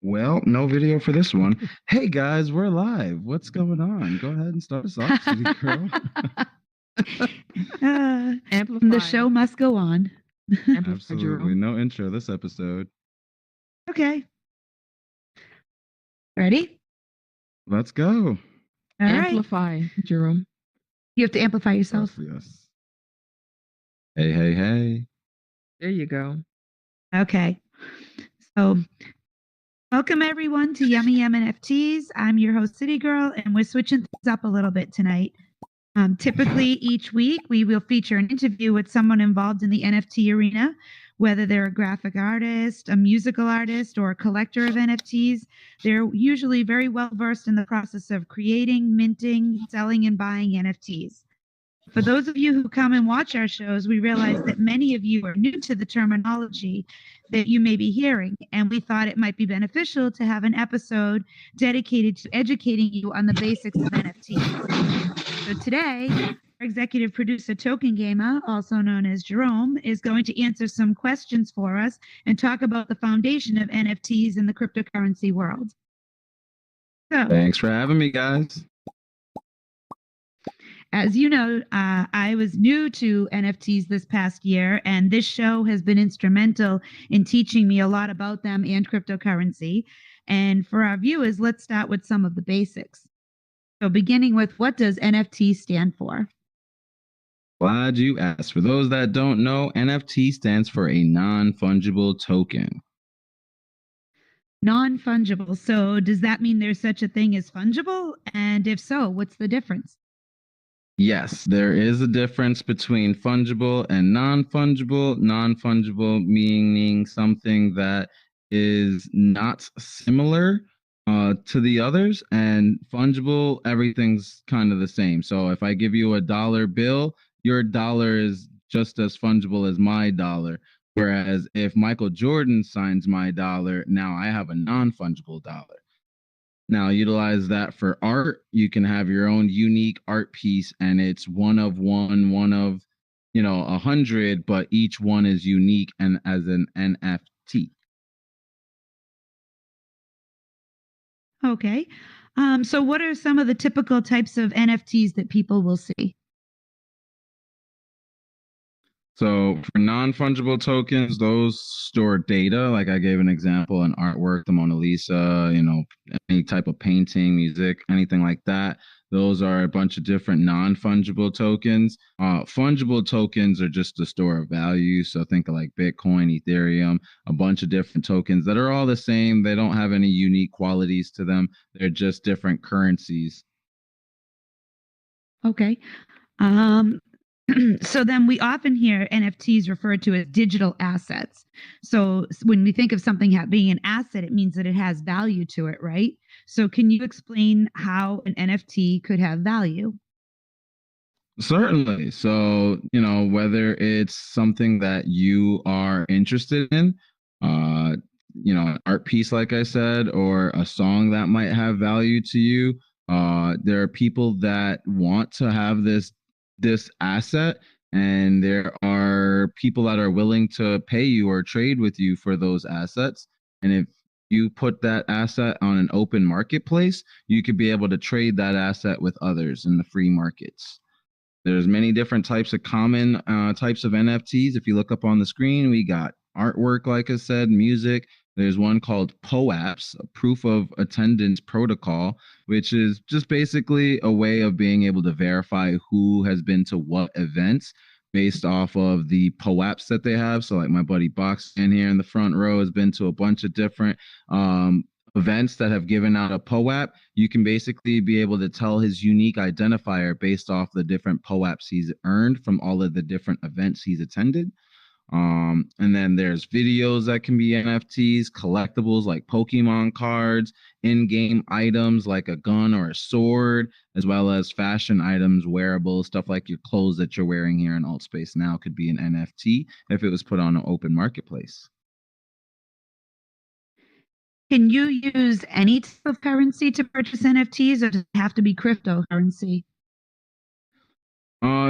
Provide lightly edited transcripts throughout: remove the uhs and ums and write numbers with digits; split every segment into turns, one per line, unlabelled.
Well, no video for this one. Hey guys, we're live. What's going on? Go ahead and start us off, City Girl.
The show must go on.
Absolutely. No intro this episode.
Okay. Ready?
Let's go.
All right.
Amplify, Jerome.
You have to amplify yourself.
Yes. Hey, hey, hey.
There you go.
Okay. So, welcome everyone to Yummy Yum NFTs. I'm your host, City Girl, and we're switching things up a little bit tonight. Typically, each week we will feature an interview with someone involved in the NFT arena, whether they're a graphic artist, a musical artist, or a collector of NFTs. They're usually very well versed in the process of creating, minting, selling, and buying NFTs. For those of you who come and watch our shows, we realize that many of you are new to the terminology that you may be hearing, and we thought it might be beneficial to have an episode dedicated to educating you on the basics of NFTs. So today, our executive producer, Token Gamer, also known as Jerome, is going to answer some questions for us and talk about the foundation of NFTs in the cryptocurrency world. So,
thanks for having me, guys.
As you know, I was new to NFTs this past year, and this show has been instrumental in teaching me a lot about them and cryptocurrency. And for our viewers, let's start with some of the basics. So beginning with, what does NFT stand for?
Glad you asked. For those that don't know, NFT stands for a non-fungible token.
Non-fungible. So does that mean there's such a thing as fungible? And if so, what's the difference?
Yes, there is a difference between fungible and non-fungible. Non-fungible meaning something that is not similar to the others, and fungible, everything's kind of the same. So if I give you a dollar bill, your dollar is just as fungible as my dollar. Whereas if Michael Jordan signs my dollar, now I have a non-fungible dollar. Now, utilize that for art. You can have your own unique art piece, and it's one of 100, but each one is unique and as an NFT.
Okay. So what are some of the typical types of NFTs that people will see?
So for non-fungible tokens, those store data. Like I gave an example, an artwork, the Mona Lisa, any type of painting, music, anything like that. Those are a bunch of different non-fungible tokens. Fungible tokens are just a store of value. So think of like Bitcoin, Ethereum, a bunch of different tokens that are all the same. They don't have any unique qualities to them. They're just different currencies.
Okay. So then we often hear NFTs referred to as digital assets. So when we think of something being an asset, it means that it has value to it, right? So can you explain how an NFT could have value?
Certainly. So, whether it's something that you are interested in, an art piece, like I said, or a song that might have value to you, there are people that want to have this asset, and there are people that are willing to pay you or trade with you for those assets. And if you put that asset on an open marketplace, you could be able to trade that asset with others in the free markets. There's many different types of common types of NFTs. If you look up on the screen, we got artwork, like I said, music. There's one called POAPs, a proof of attendance protocol, which is just basically a way of being able to verify who has been to what events based off of the POAPs that they have. So like my buddy Box in here in the front row has been to a bunch of different events that have given out a POAP. You can basically be able to tell his unique identifier based off the different POAPs he's earned from all of the different events he's attended. And then there's videos that can be NFTs, collectibles like Pokemon cards, in-game items like a gun or a sword, as well as fashion items, wearables, stuff like your clothes that you're wearing here in Altspace now could be an NFT if it was put on an open marketplace.
Can you use any type of currency to purchase NFTs, or does it have to be cryptocurrency?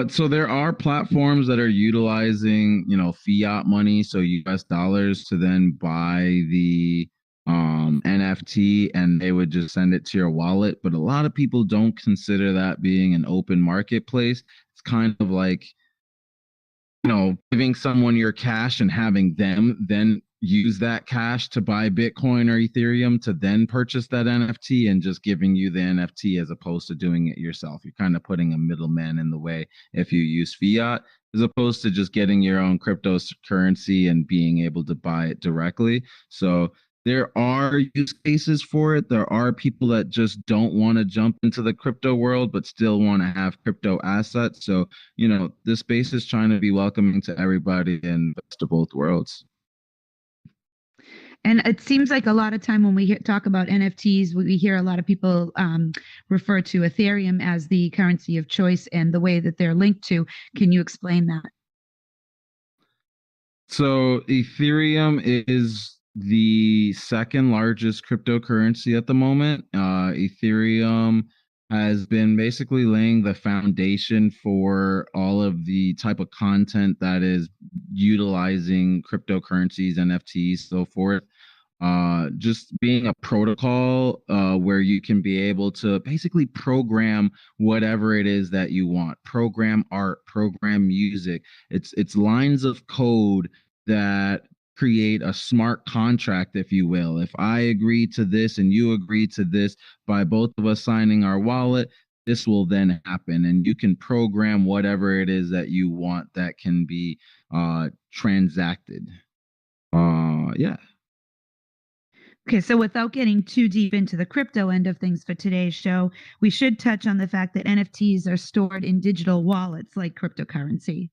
So there are platforms that are utilizing, fiat money, so US dollars, to then buy the NFT, and they would just send it to your wallet. But a lot of people don't consider that being an open marketplace. It's kind of like, giving someone your cash and having them then use that cash to buy Bitcoin or Ethereum to then purchase that NFT, and just giving you the NFT as opposed to doing it yourself. You're kind of putting a middleman in the way if you use fiat, as opposed to just getting your own cryptocurrency and being able to buy it directly. So there are use cases for it. There are people that just don't want to jump into the crypto world, but still want to have crypto assets. So, this space is trying to be welcoming to everybody and best of both worlds.
And it seems like a lot of time when we talk about NFTs, we hear a lot of people refer to Ethereum as the currency of choice and the way that they're linked to. Can you explain that?
So Ethereum is the second largest cryptocurrency at the moment. Ethereum has been basically laying the foundation for all of the type of content that is utilizing cryptocurrencies, NFTs, so forth. Just being a protocol where you can be able to basically program whatever it is that you want. Program art, program music. It's lines of code that create a smart contract, if you will. If I agree to this and you agree to this by both of us signing our wallet, this will then happen. And you can program whatever it is that you want that can be transacted. Yeah.
Okay, so without getting too deep into the crypto end of things for today's show, we should touch on the fact that NFTs are stored in digital wallets like cryptocurrency.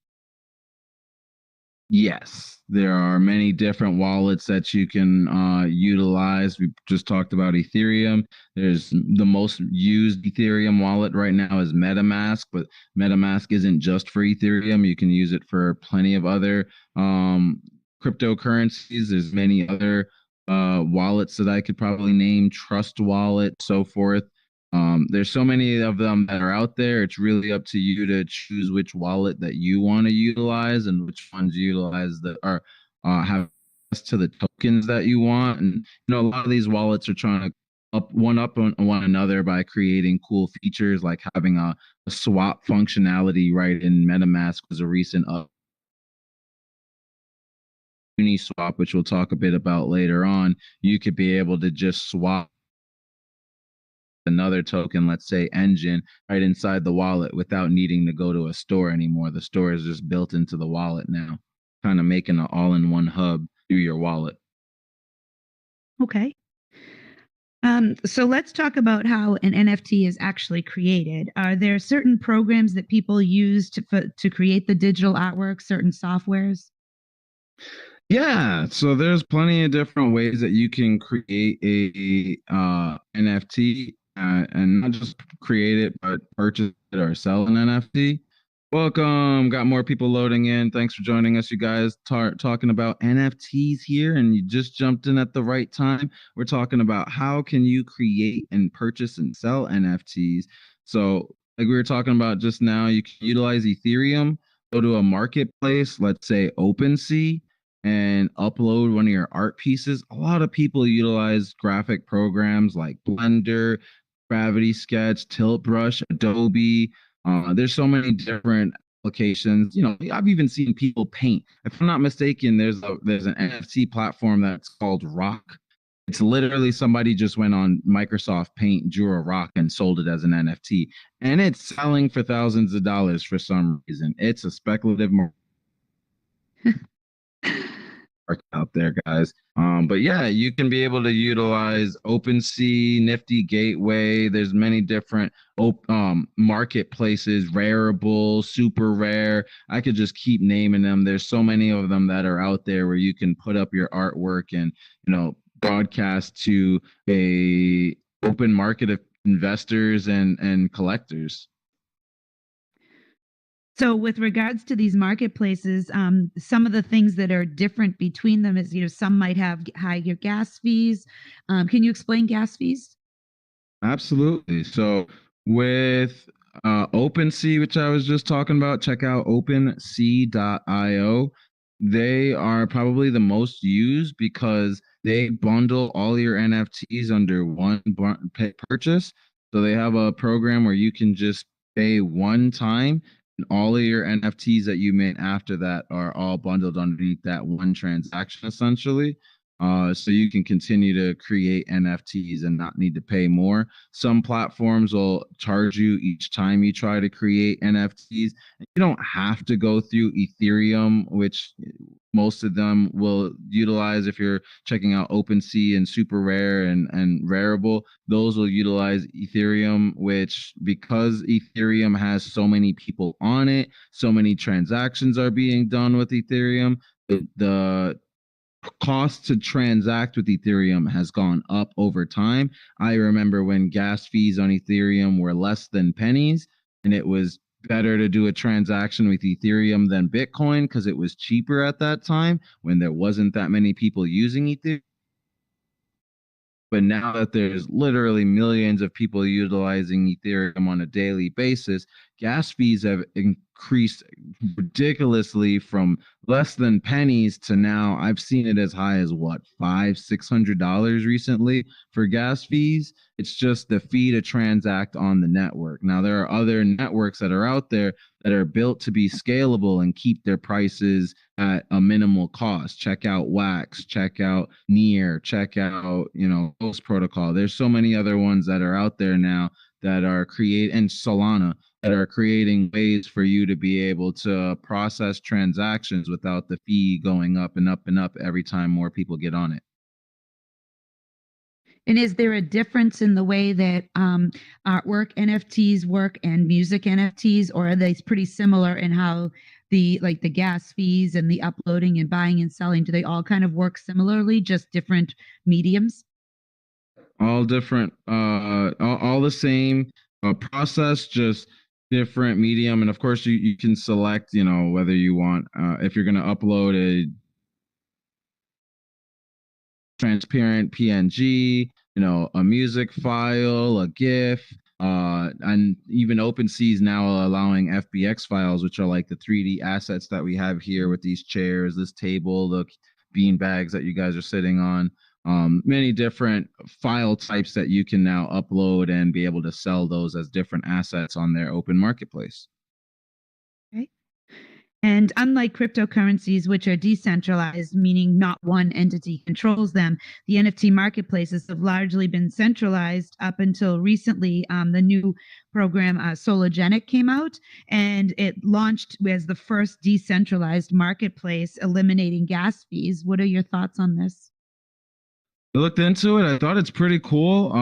Yes, there are many different wallets that you can utilize. We just talked about Ethereum. There's the most used Ethereum wallet right now is MetaMask, but MetaMask isn't just for Ethereum. You can use it for plenty of other cryptocurrencies. There's many other wallets that I could probably name, Trust Wallet, so forth. There's so many of them that are out there. It's really up to you to choose which wallet that you want to utilize and which ones utilize that are have access to the tokens that you want. And a lot of these wallets are trying to up on one another by creating cool features like having a swap functionality right in MetaMask was a recent Uniswap, which we'll talk a bit about later on. You could be able to just swap another token, let's say Engine, right inside the wallet without needing to go to a store anymore. The store is just built into the wallet now, kind of making an all-in-one hub through your wallet.
Okay. So let's talk about how an NFT is actually created. Are there certain programs that people use to create the digital artwork, certain softwares?
Yeah, so there's plenty of different ways that you can create a NFT and not just create it, but purchase it or sell an NFT. Welcome. Got more people loading in. Thanks for joining us, you guys. Talking about NFTs here, and you just jumped in at the right time. We're talking about how can you create and purchase and sell NFTs. So, like we were talking about just now, you can utilize Ethereum, go to a marketplace, let's say OpenSea, and upload one of your art pieces. A lot of people utilize graphic programs like Blender, Gravity Sketch, Tilt Brush, Adobe. There's so many different applications. I've even seen people paint. If I'm not mistaken, there's an NFT platform that's called Rock. It's literally somebody just went on Microsoft Paint, drew a rock, and sold it as an NFT, and it's selling for thousands of dollars for some reason. It's a speculative out there, guys. But yeah, you can be able to utilize OpenSea, Nifty Gateway. There's many different marketplaces, Rareable, Super Rare. I could just keep naming them. There's so many of them that are out there where you can put up your artwork and broadcast to a open market of investors and collectors.
So with regards to these marketplaces, some of the things that are different between them is, some might have higher gas fees. Can you explain gas fees?
Absolutely. So with OpenSea, which I was just talking about, check out OpenSea.io. They are probably the most used because they bundle all your NFTs under one purchase. So they have a program where you can just pay one time, and all of your NFTs that you made after that are all bundled underneath that one transaction, essentially. So you can continue to create NFTs and not need to pay more. Some platforms will charge you each time you try to create NFTs. You don't have to go through Ethereum, which most of them will utilize. If you're checking out OpenSea and Super Rare and Rarible, those will utilize Ethereum, which, because Ethereum has so many people on it, so many transactions are being done with Ethereum, the cost to transact with Ethereum has gone up over time. I remember when gas fees on Ethereum were less than pennies, and it was better to do a transaction with Ethereum than Bitcoin because it was cheaper at that time when there wasn't that many people using Ethereum. But now that there's literally millions of people utilizing Ethereum on a daily basis, gas fees have increased ridiculously from less than pennies to now I've seen it as high as what, $500-600 recently for gas fees. It's just the fee to transact on the network. Now there are other networks that are out there that are built to be scalable and keep their prices at a minimal cost. Check out Wax, check out Near, check out, Ghost Protocol. There's so many other ones that are out there now that are and Solana, that are creating ways for you to be able to process transactions without the fee going up and up and up every time more people get on it.
And is there a difference in the way that artwork NFTs work and music NFTs, or are they pretty similar in how the gas fees and the uploading and buying and selling, do they all kind of work similarly, just different mediums?
All different, all the same process, just different medium. And of course, you can select, whether you want, if you're going to upload a transparent PNG, a music file, a GIF, and even OpenSea is now allowing FBX files, which are like the 3D assets that we have here with these chairs, this table, the bean bags that you guys are sitting on. Many different file types that you can now upload and be able to sell those as different assets on their open marketplace.
Okay. And unlike cryptocurrencies, which are decentralized, meaning not one entity controls them, the NFT marketplaces have largely been centralized up until recently. The new program, Sologenic, came out, and it launched as the first decentralized marketplace, eliminating gas fees. What are your thoughts on this?
I looked into it. I thought it's pretty cool.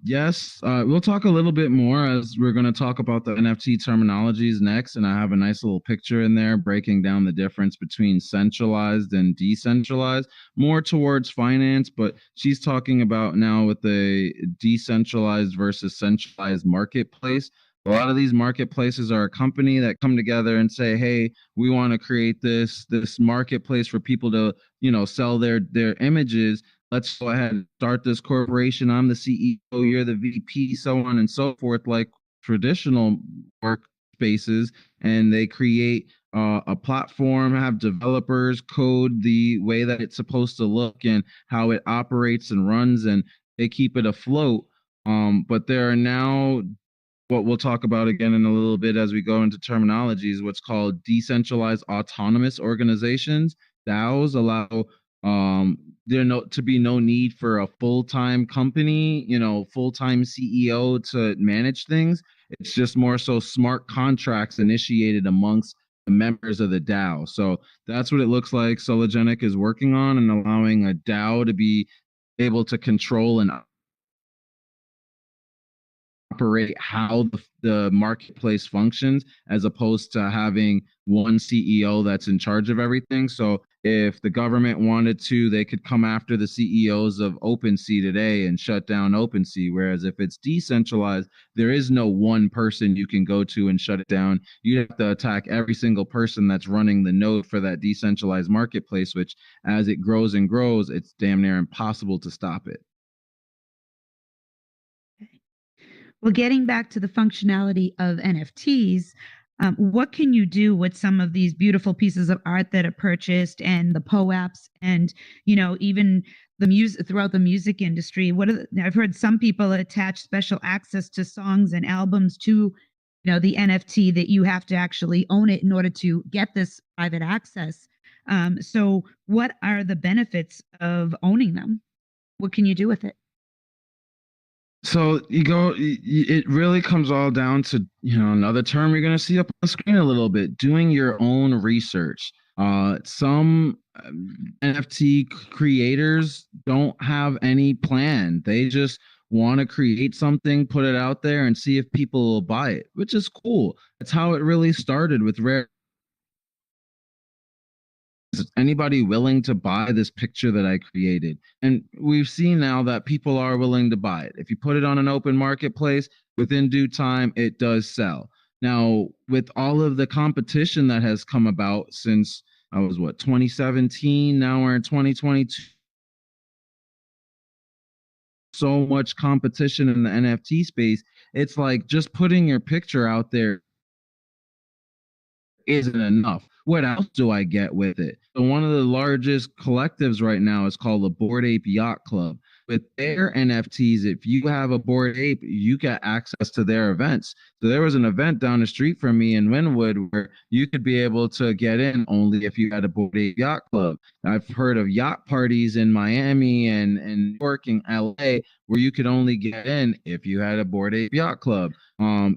Yes, we'll talk a little bit more as we're going to talk about the NFT terminologies next. And I have a nice little picture in there breaking down the difference between centralized and decentralized, more towards finance. But she's talking about now with the decentralized versus centralized marketplace. A lot of these marketplaces are a company that come together and say, hey, we want to create this marketplace for people to, sell their images. Let's go ahead and start this corporation. I'm the CEO, you're the VP, so on and so forth, like traditional workspaces. And they create a platform, have developers code the way that it's supposed to look and how it operates and runs, and they keep it afloat. But there are now, what we'll talk about again in a little bit as we go into terminologies, what's called decentralized autonomous organizations. DAOs allow to be no need for a full-time company, full-time CEO to manage things. It's just more so smart contracts initiated amongst the members of the DAO. So that's what it looks like Sologenic is working on, and allowing a DAO to be able to control and operate how the marketplace functions, as opposed to having one CEO that's in charge of everything. So if the government wanted to, they could come after the CEOs of OpenSea today and shut down OpenSea. Whereas if it's decentralized, there is no one person you can go to and shut it down. You have to attack every single person that's running the node for that decentralized marketplace, which as it grows and grows, it's damn near impossible to stop it.
Well, getting back to the functionality of NFTs, what can you do with some of these beautiful pieces of art that are purchased, and the POAPs, and even the music throughout the music industry. I've heard some people attach special access to songs and albums to, the NFT, that you have to actually own it in order to get this private access. So what are the benefits of owning them? What can you do with it?
So it really comes all down to, another term you're going to see up on the screen a little bit, doing your own research. Some NFT creators don't have any plan. They just want to create something, put it out there, and see if people will buy it, which is cool. That's how it really started with rare. Is anybody willing to buy this picture that I created? And we've seen now that people are willing to buy it. If you put it on an open marketplace, within due time, it does sell. Now, with all of the competition that has come about since I was 2017, now we're in 2022. So much competition in the NFT space. It's like just putting your picture out there isn't enough. What else do I get with it? So one of the largest collectives right now is called the Bored Ape Yacht Club. With their NFTs, if you have a Bored Ape, you get access to their events. So there was an event down the street from me in Wynwood where you could be able to get in only if you had a Bored Ape Yacht Club. I've heard of yacht parties in Miami and New York and LA where you could only get in if you had a Bored Ape Yacht Club.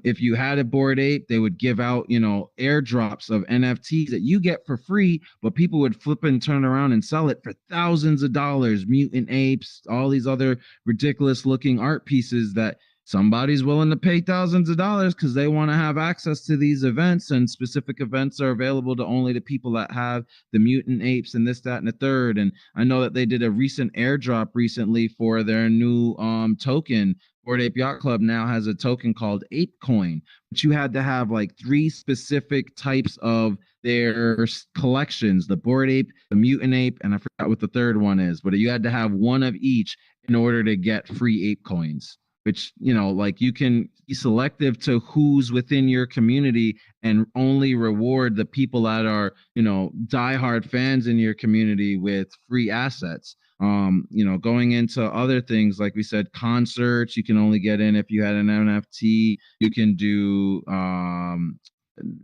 If you had a Bored Ape, they would give out, airdrops of NFTs that you get for free, but people would flip and turn around and sell it for thousands of dollars. Mutant apes, all these other ridiculous looking art pieces that somebody's willing to pay thousands of dollars because they want to have access to these events, and specific events are available to only the people that have the mutant apes and this, that, and the third. And I know that they did a recent airdrop recently for their new token. Bored Ape Yacht Club now has a token called ApeCoin, but you had to have like 3 specific types of their collections: the Bored Ape, the Mutant Ape, and I forgot what the third one is, but you had to have one of each in order to get free ape coins, which, like you can be selective to who's within your community and only reward the people that are, diehard fans in your community with free assets. Going into other things, like we said, concerts, you can only get in if you had an NFT. You can do,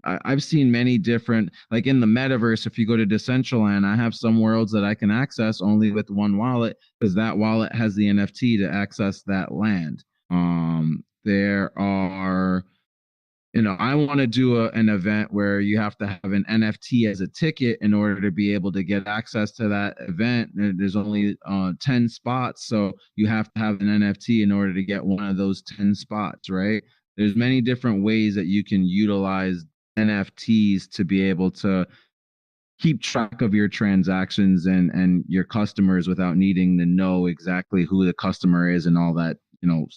I've seen many different, like in the metaverse, if you go to Decentraland, I have some worlds that I can access only with one wallet because that wallet has the NFT to access that land. There are, I want to do an event where you have to have an NFT as a ticket in order to be able to get access to that event. There's only 10 spots, so you have to have an NFT in order to get one of those 10 spots, right? There's many different ways that you can utilize NFTs to be able to keep track of your transactions and your customers without needing to know exactly who the customer is and all that,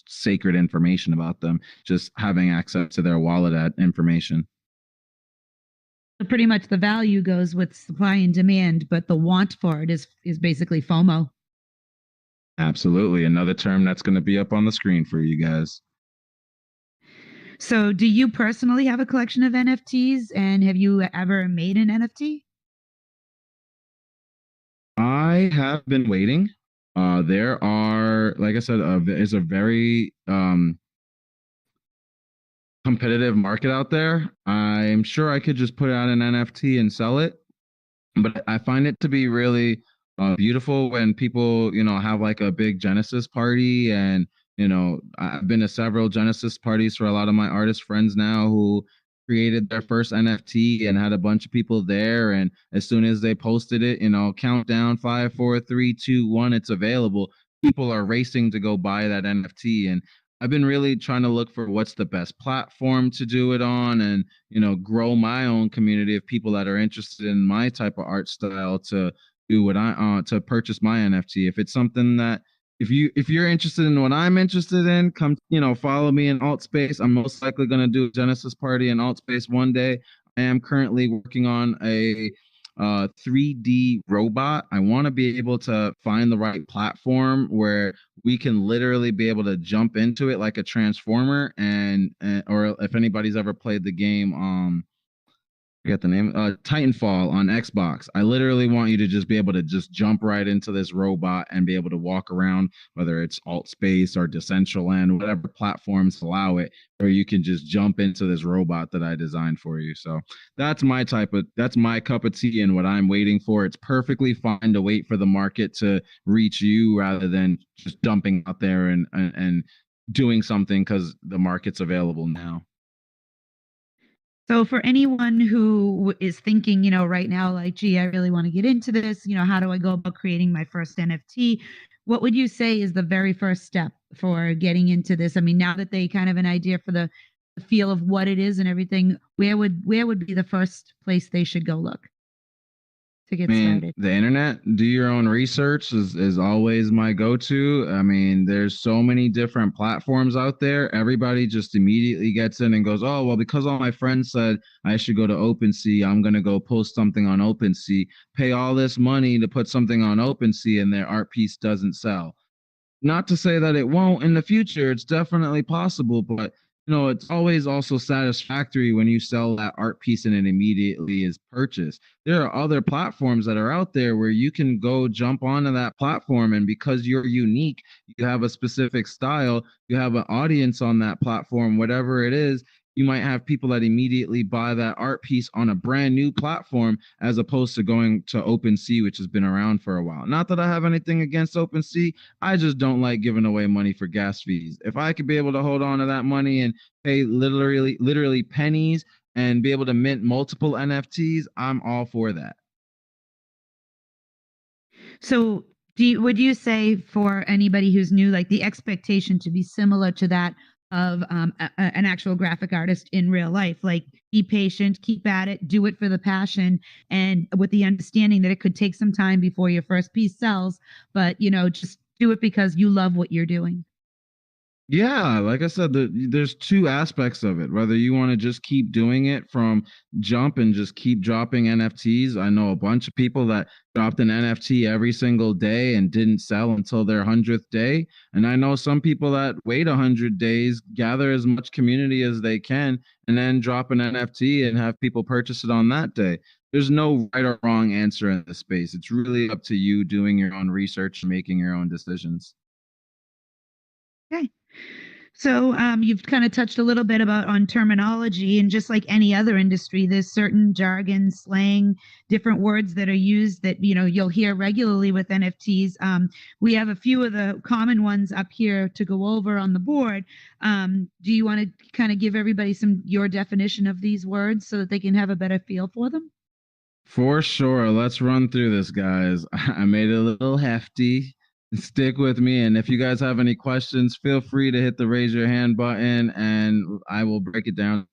sacred information about them, just having access to their wallet information.
So pretty much the value goes with supply and demand, but the want for it is basically FOMO.
Absolutely. Another term that's going to be up on the screen for you guys.
So do you personally have a collection of NFTs, and have you ever made an NFT?
I have been waiting. There are, like I said, is a very competitive market out there. I'm sure I could just put out an NFT and sell it, but I find it to be really beautiful when people, have like a big Genesis party. And, I've been to several Genesis parties for a lot of my artist friends now who created their first NFT and had a bunch of people there. And as soon as they posted it, countdown 5, 4, 3, 2, 1, it's available. People are racing to go buy that NFT. And I've been really trying to look for what's the best platform to do it on, and, grow my own community of people that are interested in my type of art style to do what I to purchase my NFT. If it's something that, if you're interested in what I'm interested in, come, follow me in alt space. I'm most likely going to do a Genesis party in alt space one day. I am currently working on a 3D robot. I want to be able to find the right platform where we can literally be able to jump into it like a transformer. And or if anybody's ever played the game forget the name, Titanfall on Xbox. I literally want you to just be able to just jump right into this robot and be able to walk around, whether it's alt space or Decentraland, whatever platforms allow it, or you can just jump into this robot that I designed for you. So that's my cup of tea and what I'm waiting for. It's perfectly fine to wait for the market to reach you rather than just dumping out there and doing something because the market's available now.
So for anyone who is thinking, right now, like, gee, I really want to get into this, how do I go about creating my first NFT? What would you say is the very first step for getting into this? I mean, now that they kind of an idea for the feel of what it is and everything, where would be the first place they should go look to
I
get
mean,
started?
the internet, do your own research is always my go-to. I mean, there's so many different platforms out there. Everybody just immediately gets in and goes, oh, well, because all my friends said I should go to OpenSea, I'm going to go post something on OpenSea, pay all this money to put something on OpenSea, and their art piece doesn't sell. Not to say that it won't in the future, it's definitely possible, but it's always also satisfactory when you sell that art piece and it immediately is purchased. There are other platforms that are out there where you can go jump onto that platform, and because you're unique, you have a specific style, you have an audience on that platform, whatever it is, you might have people that immediately buy that art piece on a brand new platform as opposed to going to OpenSea, which has been around for a while. Not that I have anything against OpenSea, I just don't like giving away money for gas fees. If I could be able to hold on to that money and pay literally pennies and be able to mint multiple NFTs, I'm all for that.
So would you say for anybody who's new, like the expectation to be similar to that of an actual graphic artist in real life, like be patient, keep at it, do it for the passion, and with the understanding that it could take some time before your first piece sells, but just do it because you love what you're doing.
Yeah, like I said, there's two aspects of it. Whether you want to just keep doing it from jump and just keep dropping NFTs. I know a bunch of people that dropped an NFT every single day and didn't sell until their 100th day. And I know some people that wait 100 days, gather as much community as they can, and then drop an NFT and have people purchase it on that day. There's no right or wrong answer in this space. It's really up to you doing your own research and making your own decisions.
Okay. So you've kind of touched a little bit about on terminology, and just like any other industry, there's certain jargon, slang, different words that are used that you'll hear regularly with NFTs. We have a few of the common ones up here to go over on the board. Do you want to kind of give everybody your definition of these words so that they can have a better feel for them?
For sure. Let's run through this, guys. I made it a little hefty. Stick with me. And if you guys have any questions, feel free to hit the raise your hand button and I will break it down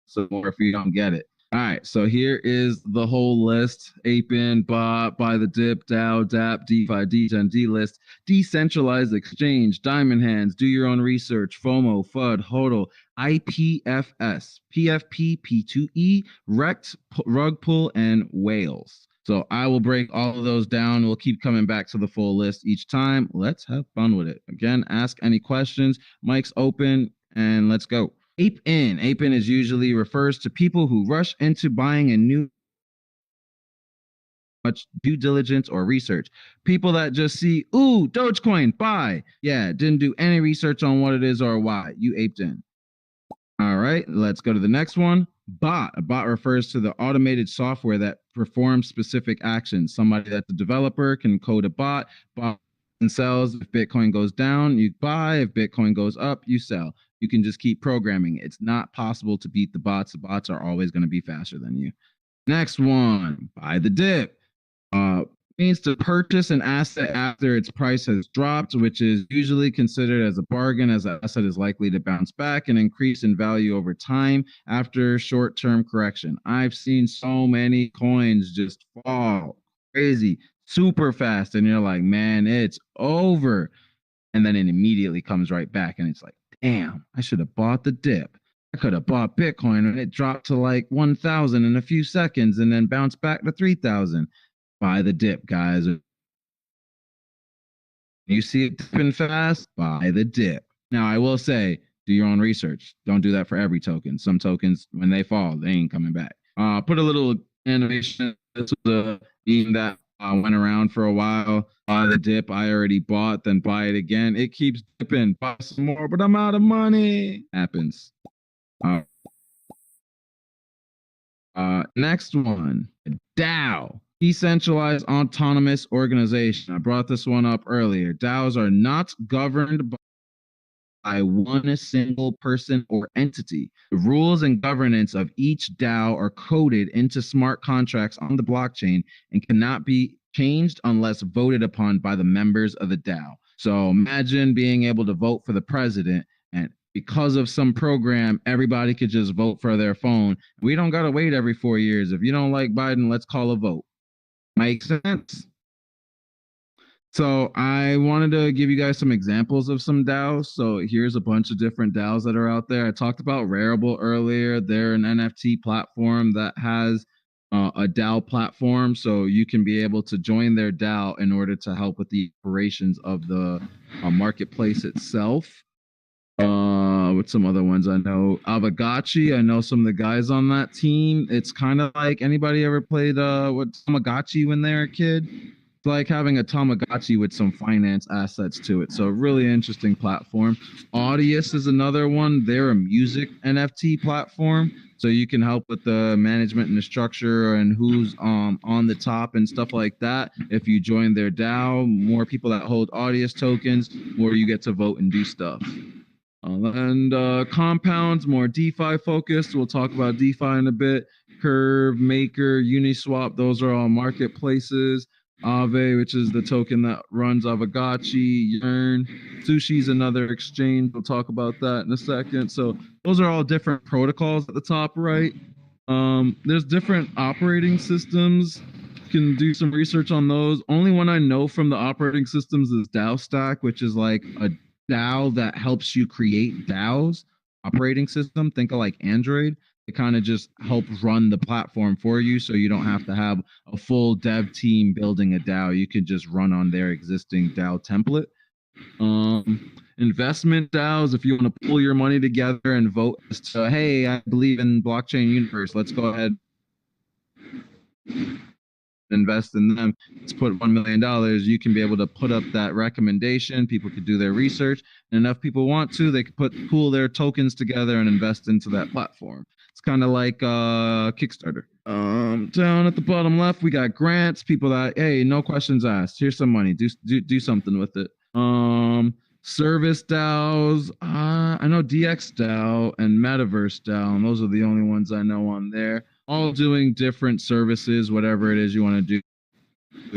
some more if you don't get it. All right, so here is the whole list: Apin, Bot, Buy the Dip, DAO, DApp, DeFi, Degen, D-List, Decentralized Exchange, Diamond Hands, Do Your Own Research, FOMO, FUD, HODL, IPFS, PFP, P2E, Rect, Rug Pull, and Whales. So I will break all of those down. We'll keep coming back to the full list each time. Let's have fun with it. Again, ask any questions. Mic's open, and let's go. Ape-in. Ape-in is usually refers to people who rush into buying a new much due diligence or research. People that just see, ooh, Dogecoin, buy. Yeah, didn't do any research on what it is or why. You aped in. All right, let's go to the next one. Bot. A bot refers to the automated software that performs specific actions. Somebody that's a developer can code a bot. Bot and sells. If Bitcoin goes down, you buy. If Bitcoin goes up, you sell. You can just keep programming. It's not possible to beat the bots. The bots are always going to be faster than you. Next one, buy the dip. Means to purchase an asset after its price has dropped, which is usually considered as a bargain, as the asset is likely to bounce back and increase in value over time after short-term correction. I've seen so many coins just fall crazy, super fast, and you're like, man, it's over. And then it immediately comes right back, and it's like, damn, I should have bought the dip. I could have bought Bitcoin and it dropped to like 1,000 in a few seconds and then bounced back to 3,000. Buy the dip, guys. You see it dipping fast, buy the dip. Now, I will say, Do your own research. Don't do that for every token. Some tokens, when they fall, they ain't coming back. Put a little animation. This was a meme that went around for a while. Buy the dip I already bought, then buy it again. It keeps dipping. Buy some more, but I'm out of money. Happens. Next one, DAO, decentralized autonomous organization. I brought this one up earlier. DAOs are not governed by one single person or entity. The rules and governance of each DAO are coded into smart contracts on the blockchain and cannot be changed unless voted upon by the members of the DAO. So imagine being able to vote for the president, and because of some program, everybody could just vote for their phone. We don't got to wait every 4 years. If you don't like Biden, let's call a vote. Makes sense? So I wanted to give you guys some examples of some DAOs. So here's a bunch of different DAOs that are out there. I talked about Rarible earlier. They're an NFT platform that has a DAO platform. So you can be able to join their DAO in order to help with the operations of the marketplace itself. With some other ones I know, Avagachi. I know some of the guys on that team. It's kind of like, anybody ever played what Tamagotchi when they were a kid? It's like having a Tamagotchi with some finance assets to it. So really interesting platform. Audius is another one. They're a music NFT platform. So you can help with the management and the structure and who's on the top and stuff like that. If you join their DAO, more people that hold Audius tokens, more you get to vote and do stuff. And compounds, more DeFi focused. We'll talk about DeFi in a bit. Curve, Maker, Uniswap, those are all marketplaces. Aave, which is the token that runs Avagachi, Yearn. Sushi's another exchange. We'll talk about that in a second. So those are all different protocols at the top right. There's different operating systems. You can do some research on those. Only one I know from the operating systems is DAO Stack, which is like a DAO that helps you create DAOs. Operating system, think of like Android. It kind of just helps run the platform for you, so you don't have to have a full dev team building a DAO. You could just run on their existing DAO template. Investment DAOs, if you want to pull your money together and vote as to, hey, I believe in blockchain universe, let's go ahead invest in them. Let's put $1 million. You can be able to put up that recommendation. People could do their research, and enough people want to, they could pool their tokens together and invest into that platform. It's kind of like Kickstarter. Down at the bottom left, we got grants. People that, hey, no questions asked. Here's some money. Do something with it. Service DAOs. I know DX DAO and Metaverse DAO, and those are the only ones I know on there. All doing different services, whatever it is you want to do.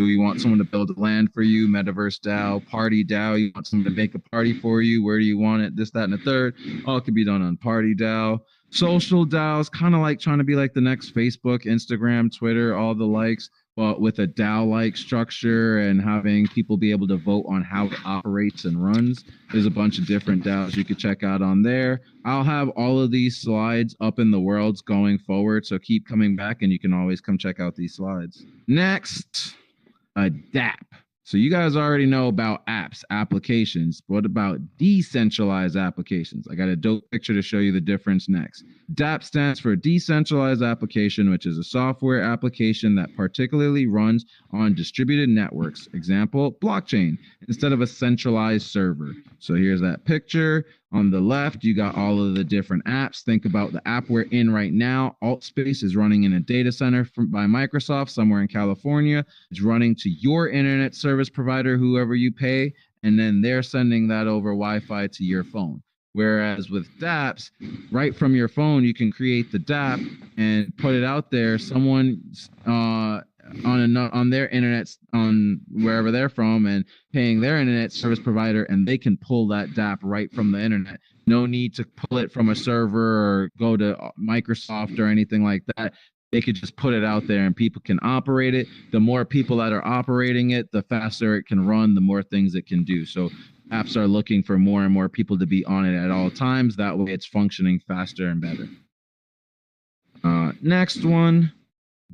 You want someone to build land for you, Metaverse DAO, Party DAO. You want someone to make a party for you. Where do you want it? This, that, and the third. All can be done on Party DAO. Social DAOs, kind of like trying to be like the next Facebook, Instagram, Twitter, all the likes, but with a DAO-like structure and having people be able to vote on how it operates and runs. There's a bunch of different DAOs you could check out on there. I'll have all of these slides up in the worlds going forward, so keep coming back and you can always come check out these slides. Next, a DApp. So you guys already know about apps, applications. What about decentralized applications? I got a dope picture to show you the difference next. DApp stands for decentralized application, which is a software application that particularly runs on distributed networks. Example, blockchain, instead of a centralized server. So here's that picture. On the left, you got all of the different apps. Think about the app we're in right now. AltSpace is running in a data center by Microsoft somewhere in California. It's running to your internet service provider, whoever you pay, and then they're sending that over Wi-Fi to your phone. Whereas with dApps, right from your phone, you can create the dApp and put it out there. Someone on their internet, on wherever they're from, and paying their internet service provider, and they can pull that dApp right from the internet. No need to pull it from a server or go to Microsoft or anything like that. They could just put it out there and people can operate it. The more people that are operating it, the faster it can run, the more things it can do. So apps are looking for more and more people to be on it at all times. That way it's functioning faster and better. Next one.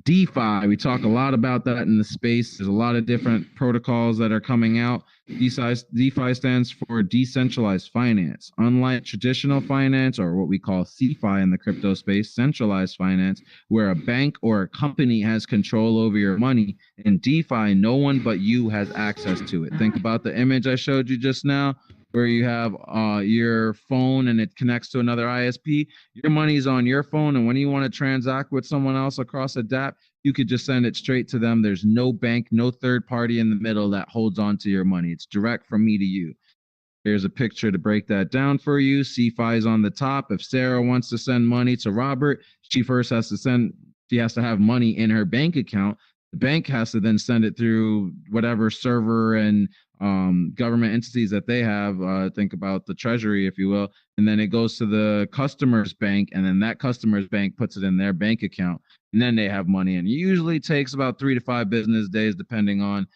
DeFi, we talk a lot about that in the space. There's a lot of different protocols that are coming out. DeFi stands for decentralized finance. Unlike traditional finance, or what we call CeFi in the crypto space, centralized finance, where a bank or a company has control over your money, in DeFi, no one but you has access to it. Think about the image I showed you just now, where you have your phone and it connects to another ISP. Your money's on your phone, and when you want to transact with someone else across a DApp, you could just send it straight to them. There's no bank, no third party in the middle that holds on to your money. It's direct from me to you. Here's a picture to break that down for you. CeFi is on the top. If Sarah wants to send money to Robert, she first has to have money in her bank account. The bank has to then send it through whatever server and government entities that they have. Think about the treasury, if you will. And then it goes to the customer's bank, and then that customer's bank puts it in their bank account, and then they have money. And it usually takes about 3 to 5 business days, depending on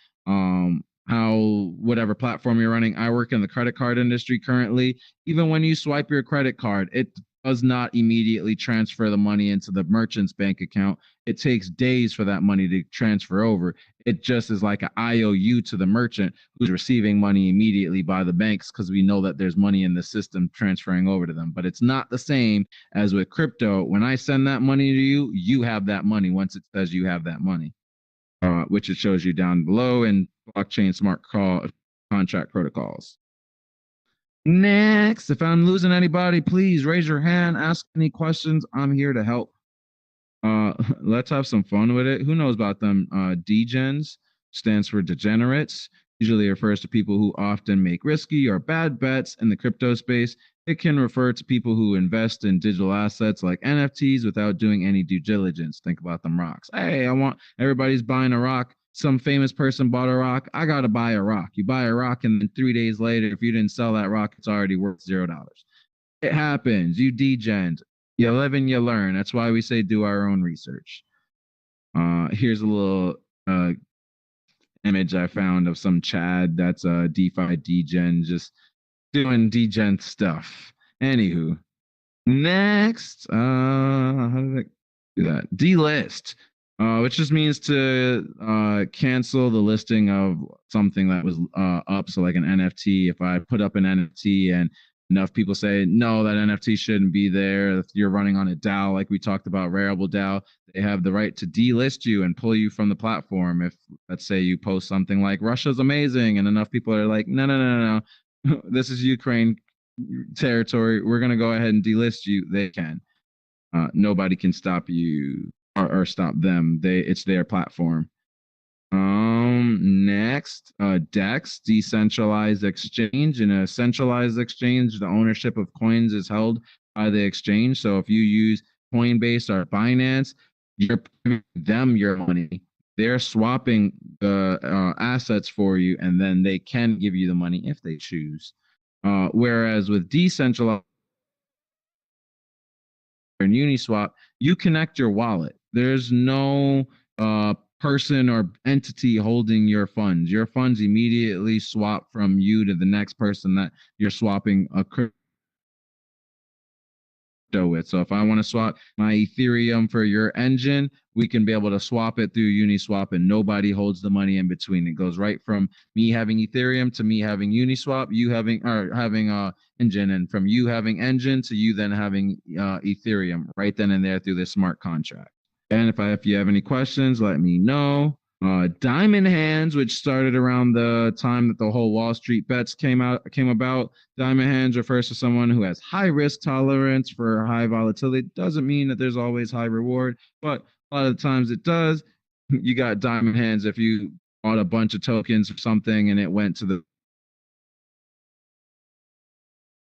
how whatever platform you're running. I work in the credit card industry currently. Even when you swipe your credit card, it does not immediately transfer the money into the merchant's bank account. It takes days for that money to transfer over. It just is like an IOU to the merchant who's receiving money immediately by the banks, because we know that there's money in the system transferring over to them. But it's not the same as with crypto. When I send that money to you, you have that money once it says you have that money, which it shows you down below in blockchain smart contract protocols. Next, if I'm losing anybody, please raise your hand, ask any questions. I'm here to help. Let's have some fun with it. Who knows about them? Degens stands for degenerates. Usually refers to people who often make risky or bad bets in the crypto space. It can refer to people who invest in digital assets like NFTs without doing any due diligence. Think about them rocks. Hey, everybody's buying a rock. Some famous person bought a rock. I got to buy a rock. You buy a rock, and then 3 days later, if you didn't sell that rock, it's already worth $0. It happens. You degens. You live and you learn. That's why we say do our own research. Here's a little image I found of some Chad that's a DeFi degen, just doing degen stuff. Anywho, next, how did I do that? Delist, which just means to cancel the listing of something that was up. So like an NFT, if I put up an NFT and enough people say, no, that NFT shouldn't be there. If you're running on a DAO, like we talked about, Rarible DAO, they have the right to delist you and pull you from the platform. If, let's say, you post something like Russia's amazing, and enough people are like, no, this is Ukraine territory, we're going to go ahead and delist you, they can. Nobody can stop you or stop them. It's their platform. Next, DEX, decentralized exchange. In a centralized exchange, the ownership of coins is held by the exchange. So if you use Coinbase or Binance, you're giving them your money. They're swapping the assets for you, and then they can give you the money if they choose. Whereas with decentralized and Uniswap, you connect your wallet. There's no person or entity holding your funds. Your funds immediately swap from you to the next person that you're swapping a crypto with. So if I want to swap my Ethereum for your engine, we can be able to swap it through Uniswap, and nobody holds the money in between. It goes right from me having Ethereum to me having Uniswap, you having engine, and from you having engine to you then having Ethereum right then and there through this smart contract. And if you have any questions, let me know. Diamond hands, which started around the time that the whole Wall Street bets came about. Diamond hands refers to someone who has high risk tolerance for high volatility. Doesn't mean that there's always high reward, but a lot of the times it does. You got diamond hands if you bought a bunch of tokens or something and it went to the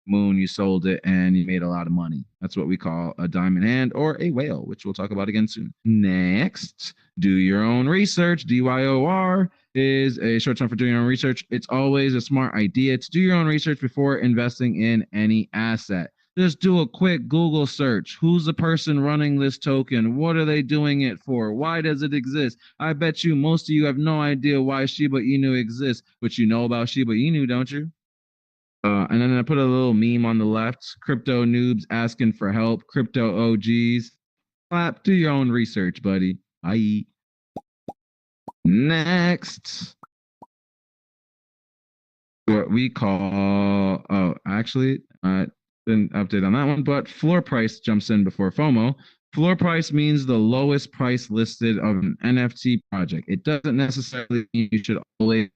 moon, you sold it, and you made a lot of money. That's what we call a diamond hand or a whale, which we'll talk about again soon. Next, do your own research. DYOR is a short term for doing your own research. It's always a smart idea to do your own research before investing in any asset. Just do a quick Google search. Who's the person running this token? What are they doing it for? Why does it exist? I bet you most of you have no idea why Shiba Inu exists, but you know about Shiba Inu, don't you? And then I put a little meme on the left, crypto noobs asking for help, crypto OGs. Clap, do your own research, buddy. Bye. Next, what we call, actually, I didn't update on that one, but floor price jumps in before FOMO. Floor price means the lowest price listed of an NFT project. It doesn't necessarily mean you should always.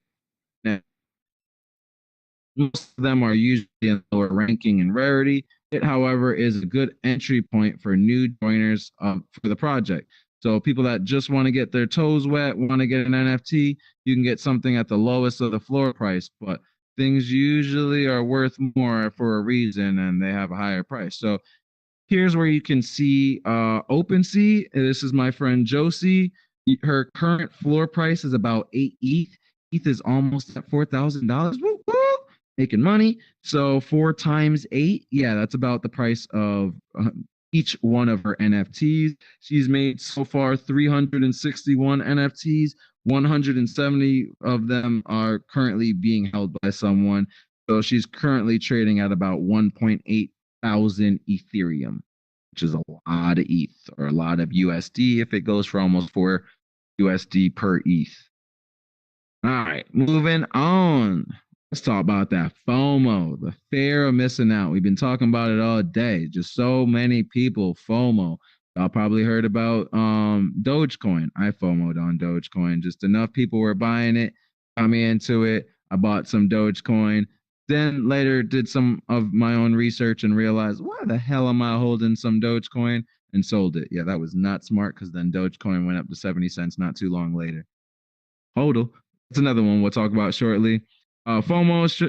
Most of them are usually in lower ranking and rarity. It, however, is a good entry point for new joiners for the project. So people that just want to get their toes wet, want to get an NFT, you can get something at the lowest of the floor price, but things usually are worth more for a reason and they have a higher price. So here's where you can see OpenSea. This is my friend Josie. Her current floor price is about 8 ETH. ETH is almost at $4,000. Woo woo! Making money. So 4 times 8, yeah, that's about the price of each one of her NFTs. She's made so far 361 NFTs. 170 of them are currently being held by someone. So she's currently trading at about 1.8 thousand Ethereum, which is a lot of ETH or a lot of USD if it goes for almost 4 USD per ETH. All right, moving on. Let's talk about that FOMO, the fear of missing out. We've been talking about it all day. Just so many people FOMO. Y'all probably heard about Dogecoin. I FOMO'd on Dogecoin. Just enough people were buying it, got me into it. I bought some Dogecoin. Then later did some of my own research and realized, why the hell am I holding some Dogecoin, and sold it? Yeah, that was not smart because then Dogecoin went up to 70 cents not too long later. HODL. That's another one we'll talk about shortly. FOMO is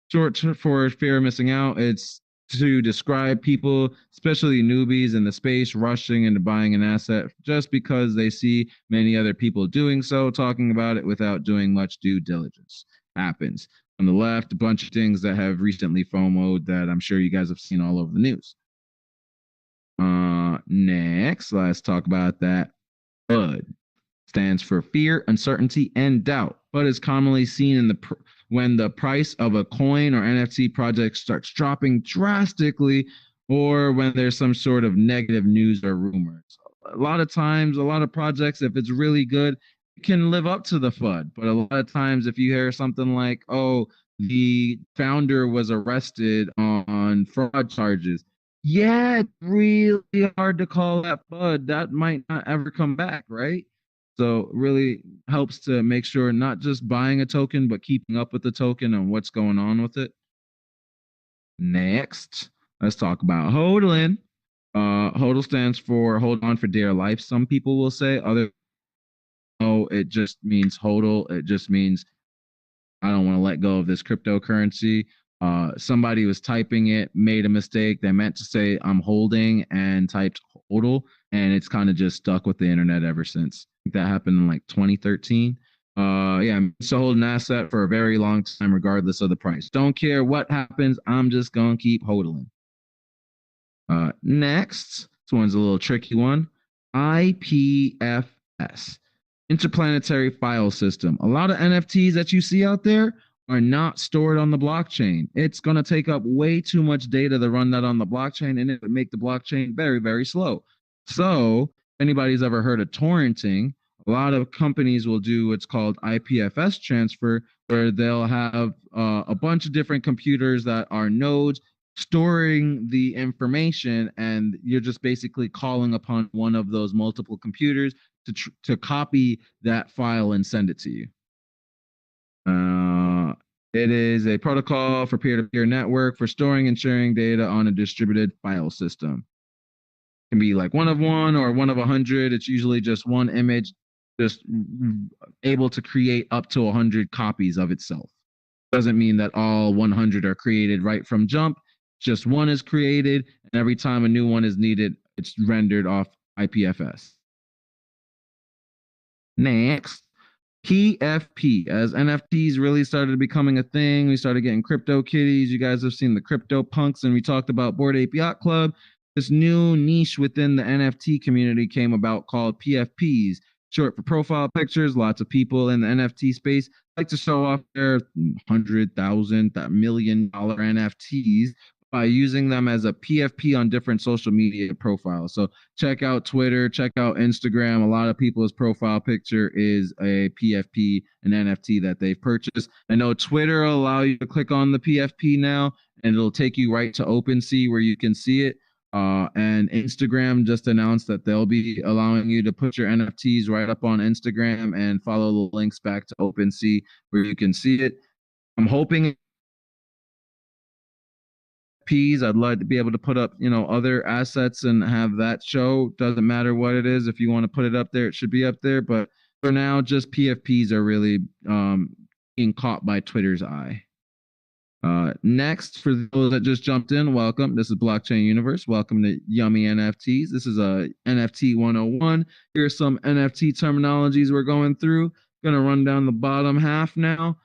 short for fear of missing out. It's to describe people, especially newbies in the space, rushing into buying an asset just because they see many other people doing so, talking about it without doing much due diligence. Happens. On the left, a bunch of things that have recently FOMO'd that I'm sure you guys have seen all over the news. Next, let's talk about that FUD. Stands for fear, uncertainty, and doubt, but is commonly seen in when the price of a coin or NFT project starts dropping drastically, or when there's some sort of negative news or rumors. A lot of times, a lot of projects, if it's really good, can live up to the FUD. But a lot of times, if you hear something like, oh, the founder was arrested on fraud charges, yeah, it's really hard to call that FUD. That might not ever come back, right? So really helps to make sure not just buying a token, but keeping up with the token and what's going on with it. Next, let's talk about HODLing. HODL stands for hold on for dear life. Some people will say, other it just means HODL. It just means I don't want to let go of this cryptocurrency. Somebody was typing it, made a mistake. They meant to say I'm holding and typed HODL, and it's kind of just stuck with the internet ever since. I think that happened in like 2013. Yeah, I'm to hold an asset for a very long time, regardless of the price. Don't care what happens. I'm just gonna keep hodling. Next, this one's a little tricky one. IPFS, Interplanetary File System. A lot of NFTs that you see out there are not stored on the blockchain. It's going to take up way too much data to run that on the blockchain, and it would make the blockchain very, very slow. So, if anybody's ever heard of torrenting, a lot of companies will do what's called IPFS transfer, where they'll have a bunch of different computers that are nodes storing the information, and you're just basically calling upon one of those multiple computers to copy that file and send it to you. It is a protocol for peer-to-peer network for storing and sharing data on a distributed file system. It can be like one of one or one of 100. It's usually just one image, just able to create up to 100 copies of itself. Doesn't mean that all 100 are created right from jump. Just one is created, and every time a new one is needed, it's rendered off IPFS. Next, PFP. As NFTs really started becoming a thing, we started getting crypto kitties. You guys have seen the crypto punks, and we talked about Bored Ape Yacht Club. This new niche within the NFT community came about called PFPs, short for profile pictures. Lots of people in the NFT space like to show off their $100,000, $1 million NFTs. by using them as a PFP on different social media profiles. So check out Twitter, check out Instagram. A lot of people's profile picture is a PFP, an NFT that they've purchased. I know Twitter will allow you to click on the PFP now, and it'll take you right to OpenSea where you can see it. And Instagram just announced that they'll be allowing you to put your NFTs right up on Instagram and follow the links back to OpenSea where you can see it. I'm hoping I'd like to be able to put up, other assets and have that show. Doesn't matter what it is. If you want to put it up there, it should be up there. But for now, just PFPs are really being caught by Twitter's eye. Next, for those that just jumped in, welcome. This is Blockchain Universe. Welcome to Yummy NFTs. This is a NFT 101. Here's some NFT terminologies we're going through. Gonna run down the bottom half now.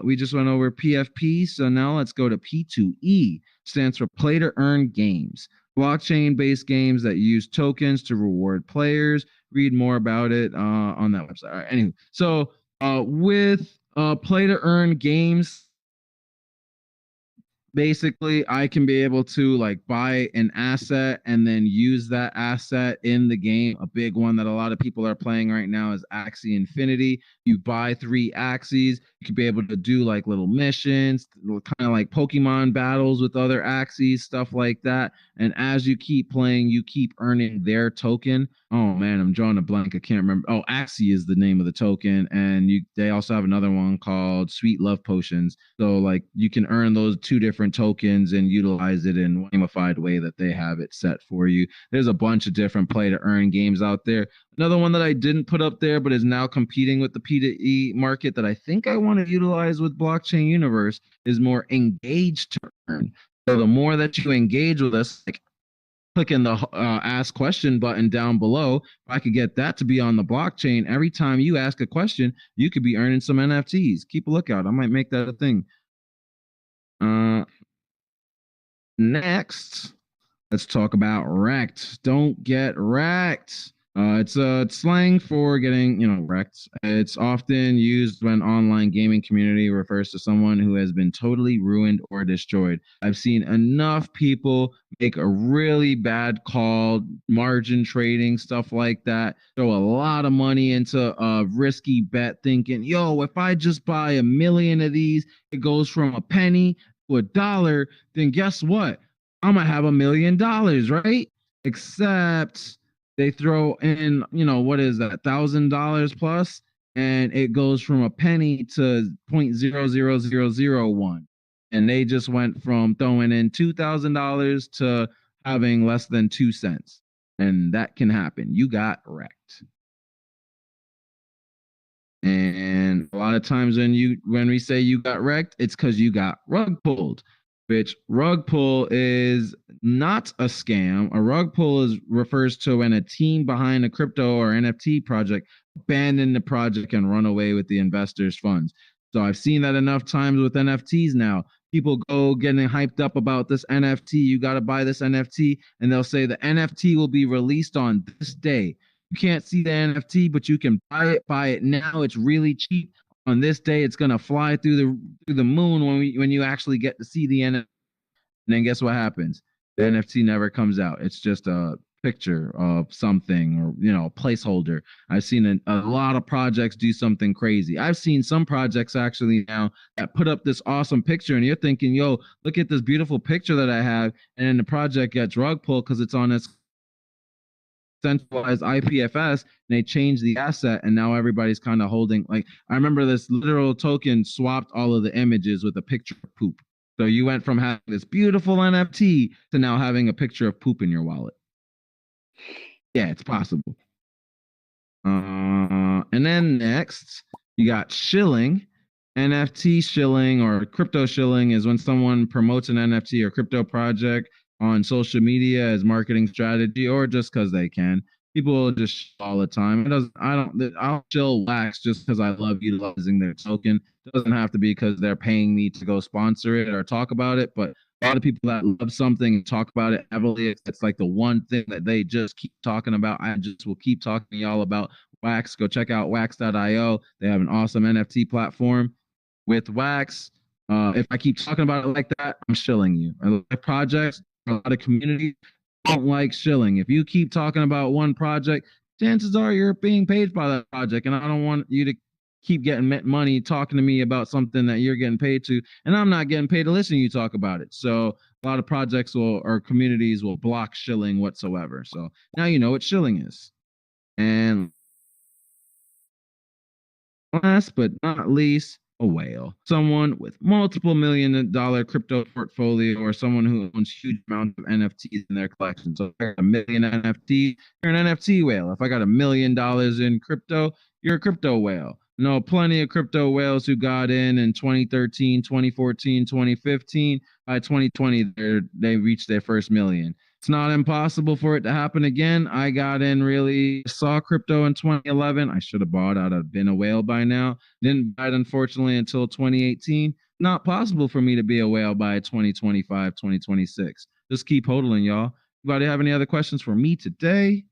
We just went over PFP, so now let's go to P2E. Stands for play to earn games. Blockchain-based games that use tokens to reward players. Read more about it on that website. All right, anyway, so with play to earn games, basically I can be able to like buy an asset and then use that asset in the game. A big one that a lot of people are playing right now is Axie Infinity. You buy 3 Axies, you can be able to do like little missions, kind of like Pokemon battles with other Axies, stuff like that. And as you keep playing, you keep earning their token. Oh man, I'm drawing a blank. I can't remember. Oh, Axie is the name of the token, and they also have another one called Sweet Love Potions. So like you can earn those 2 different tokens and utilize it in one gamified way that they have it set for you. There's a bunch of different play to earn games out there. Another one that I didn't put up there, but is now competing with the P2E market that I think I want to utilize with Blockchain Universe is more engage to earn. So the more that you engage with us, like clicking the ask question button down below, if I could get that to be on the blockchain, every time you ask a question, you could be earning some NFTs. Keep a lookout. I might make that a thing. Next, let's talk about wrecked. Don't get wrecked. It's a slang for getting, wrecked. It's often used when online gaming community refers to someone who has been totally ruined or destroyed. I've seen enough people make a really bad call, margin trading, stuff like that, throw a lot of money into a risky bet thinking, yo, if I just buy 1 million of these, it goes from a penny to $1, then guess what? I'm gonna have $1 million, right? Except they throw in, what is that, $1,000 plus, and it goes from a penny to 0.00001. And they just went from throwing in $2,000 to having less than 2 cents. And that can happen. You got wrecked. And a lot of times when we say you got wrecked, it's because you got rug pulled. Which rug pull is not a scam. A rug pull refers to when a team behind a crypto or NFT project abandon the project and run away with the investors' funds. So I've seen that enough times with NFTs now. People go getting hyped up about this NFT. You got to buy this NFT, and they'll say the NFT will be released on this day. You can't see the NFT, but you can buy it now. It's really cheap. On this day, it's gonna fly through the moon when you actually get to see the NFT. And then guess what happens? The NFT never comes out. It's just a picture of something, or a placeholder. I've seen a lot of projects do something crazy. I've seen some projects actually now that put up this awesome picture, and you're thinking, yo, look at this beautiful picture that I have, and then the project gets rug pulled because it's on its centralized IPFS, and they changed the asset, and now everybody's kind of holding, like, I remember this literal token swapped all of the images with a picture of poop. So you went from having this beautiful NFT to now having a picture of poop in your wallet. Yeah, it's possible. And then next, you got shilling. NFT shilling or crypto shilling is when someone promotes an NFT or crypto project on social media as marketing strategy, or just because they can. People just all the time. I'll shill Wax just because I love utilizing their token. It doesn't have to be because they're paying me to go sponsor it or talk about it, but a lot of people that love something and talk about it heavily, it's like the one thing that they just keep talking about. I just will keep talking to y'all about Wax. Go check out wax.io. They have an awesome NFT platform. With Wax, If I keep talking about it like that, I'm shilling you. A lot of projects, a lot of communities don't like shilling. If you keep talking about one project, chances are you're being paid by that project, and I don't want you to keep getting money talking to me about something that you're getting paid to, and I'm not getting paid to listen to you talk about it. So a lot of projects will or communities will block shilling whatsoever. So now you know what shilling is. And last but not least, a whale. Someone with multiple $1 million crypto portfolio or someone who owns huge amounts of NFTs in their collection. So if I got a million NFT, you're an NFT whale. If I got $1 million in crypto, you're a crypto whale. No, plenty of crypto whales who got in 2013, 2014, 2015. By 2020, they reached their first million. It's not impossible for it to happen again. I got in really, saw crypto in 2011. I should have bought. I'd have been a whale by now. Didn't buy it, unfortunately, until 2018. Not possible for me to be a whale by 2025, 2026. Just keep hodling, y'all. Anybody have any other questions for me today?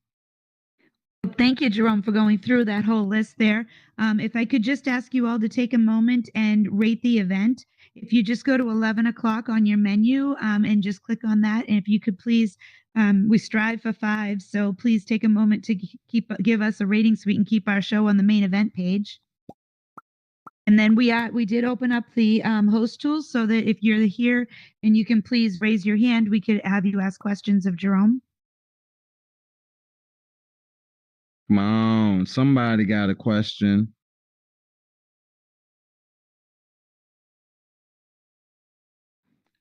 Thank you, Jerome, for going through that whole list there. If I could just ask you all to take a moment and rate the event. If you just go to 11 o'clock on your menu and just click on that. And if you could please, we strive for 5. So please take a moment to give us a rating so we can keep our show on the main event page. And then we did open up the host tools so that if you're here and you can please raise your hand, we could have you ask questions of Jerome.
Come on, somebody got a question.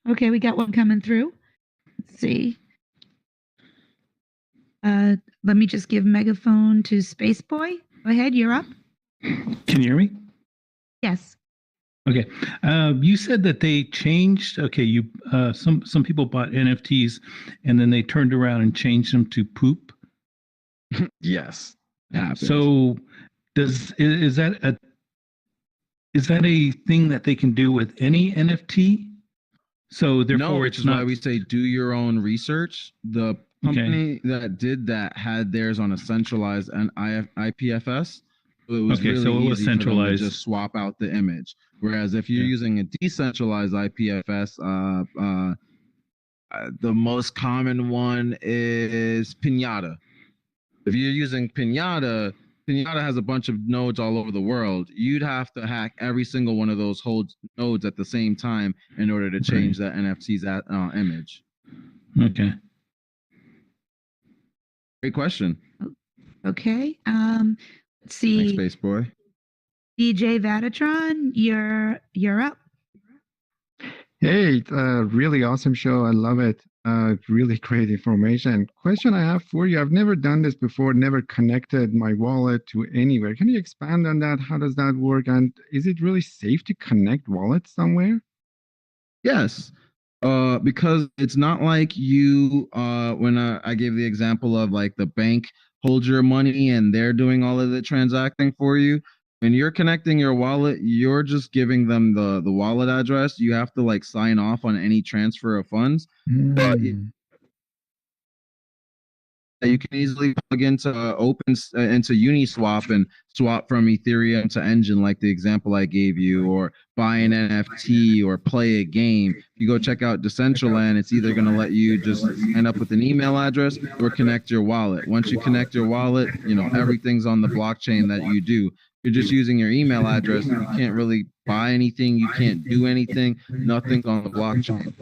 Okay, we got one coming through. Let's see. Let me just give megaphone to Spaceboy. Go ahead, you're up.
Can you hear me?
Yes.
Okay. You said that they changed. Okay, you some people bought NFTs and then they turned around and changed them to poop.
Yes.
So is that a thing that they can do with any NFT? So therefore,
no, which is why we say do your own research. The company that did that had theirs on a centralized and IPFS. So it was really
so it was
easy
centralized.
for them to just swap out the image. Whereas if you're using a decentralized IPFS, the most common one is Pinata. If you're using Pinata has a bunch of nodes all over the world. You'd have to hack every single one of those nodes at the same time in order to change that NFT's image.
Okay.
Great question.
Okay. Let's see.
Thanks, Spaceboy.
DJ Vatatron, you're up.
Hey, really awesome show. I love it. Really great information. Question I have for you. I've never done this before, never connected my wallet to anywhere. Can you expand on that? How does that work? And is it really safe to connect wallets somewhere?
Yes. Because it's not like you, when I gave the example of like the bank holds your money and they're doing all of the transacting for you. When you're connecting your wallet, you're just giving them the wallet address. You have to like sign off on any transfer of funds. But you can easily plug into into Uniswap and swap from Ethereum to Engine, like the example I gave you, or buy an NFT or play a game. You go check out Decentraland, it's either going to let you just sign up with an email address or connect your wallet. Once you connect your wallet, you know, everything's on the blockchain that you do. You're just using your email address. You can't really buy anything. You can't do anything. Nothing's on the blockchain.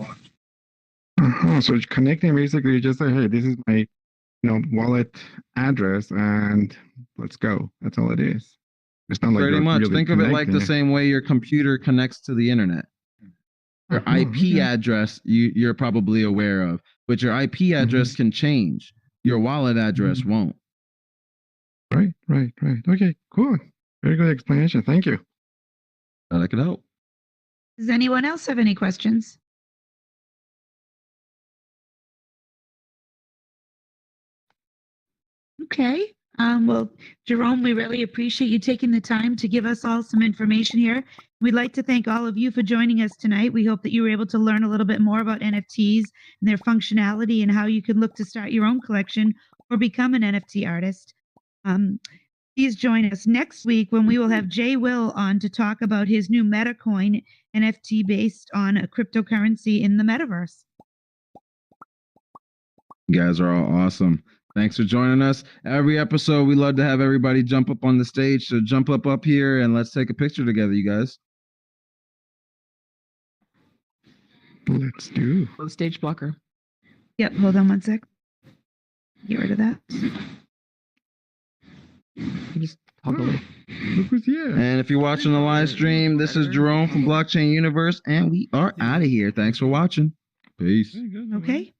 So connecting basically, you just say, hey, this is my wallet address, and let's go. That's all it is. It's not like
pretty much.
Really
think of it like the same way your computer connects to the internet. Your IP address, you're probably aware of, but your IP address can change. Your wallet address won't.
Right. Okay, cool. Very good explanation. Thank you.
Glad I could help.
Does anyone else have any questions? Okay. Well, Jerome, we really appreciate you taking the time to give us all some information here. We'd like to thank all of you for joining us tonight. We hope that you were able to learn a little bit more about NFTs and their functionality and how you could look to start your own collection or become an NFT artist. Please join us next week when we will have Jay Will on to talk about his new meta coin NFT based on a cryptocurrency in the metaverse.
You guys are all awesome. Thanks for joining us. Every episode, we love to have everybody jump up on the stage. So jump up here and let's take a picture together, you guys.
Let's do.
The stage blocker.
Yep, hold on one sec. Get rid of that.
You just toggle it.
Look who's here.
And if you're watching the live stream, this is Jerome from Blockchain Universe, and we are out of here. Thanks for watching. Peace.
Okay.